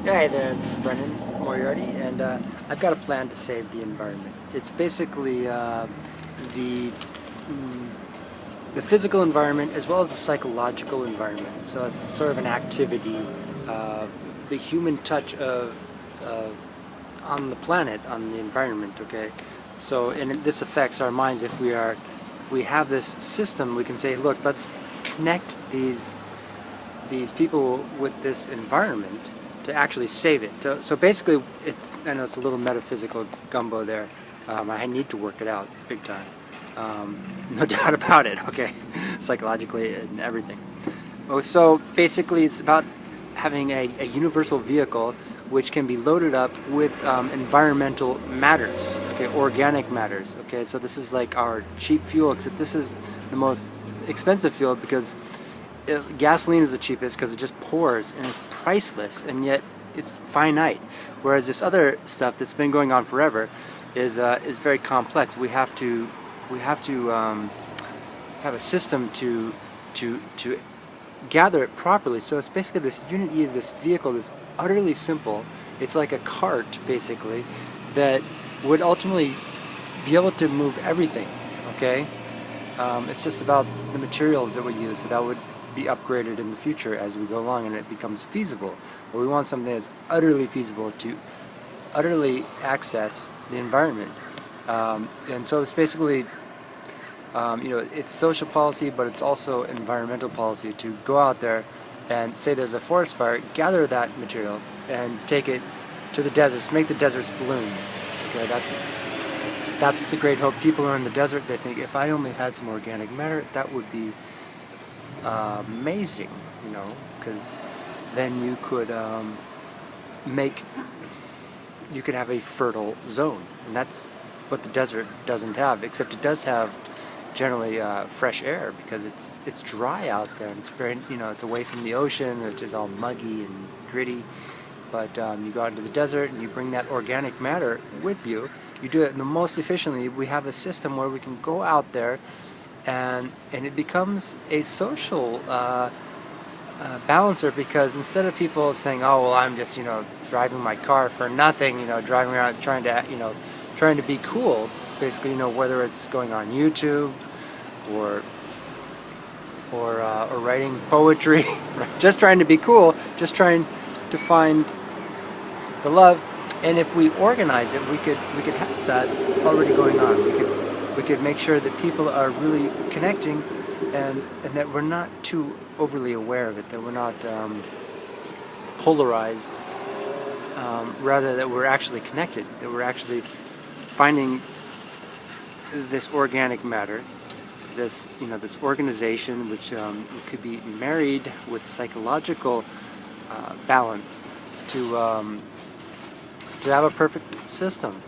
Hey there, this is Brennan Moriarty, and I've got a plan to save the environment. It's basically the mm, the physical environment as well as the psychological environment. So it's sort of an activity, uh, the human touch of on the planet, on the environment. Okay, so this affects our minds. If we have this system, we can say, look, let's connect these people with this environment to actually save it. So basically, I know it's a little metaphysical gumbo there. I need to work it out big time. No doubt about it, okay? Psychologically and everything. Oh, so basically, it's about having a universal vehicle which can be loaded up with environmental matters, okay, organic matters, okay? So this is like our cheap fuel, except this is the most expensive fuel because gasoline is the cheapest because it just pours and it's priceless, and yet it's finite. Whereas this other stuff that's been going on forever is very complex. We have to have a system to gather it properly. So it's basically this unity is this vehicle that's utterly simple. It's like a cart basically that would ultimately be able to move everything. Okay, it's just about the materials that we use. So that would be upgraded in the future as we go along and it becomes feasible. But we want something that's utterly feasible to utterly access the environment. And so it's basically, it's social policy, but it's also environmental policy to go out there and say there's a forest fire, gather that material and take it to the deserts, make the deserts bloom. Okay, that's the great hope. People are in the desert, they think if I only had some organic matter, that would be amazing, because then you could you could have a fertile zone, and that's what the desert doesn't have. Except it does have generally fresh air because it's dry out there, and it's very it's away from the ocean, which is all muggy and gritty. But you go out into the desert and you bring that organic matter with you. You do it the most efficiently. We have a system where we can go out there and it becomes a social balancer, because instead of people saying, oh well, I'm just driving my car for nothing, driving around trying to be cool, basically, whether it's going on YouTube or writing poetry, just trying to be cool, just trying to find the love. And if we organize it, we could have that already going on. We could make sure that people are really connecting, and that we're not too overly aware of it, that we're not polarized, rather that we're actually connected, that we're actually finding this organic matter, this this organization which could be married with psychological balance to have a perfect system.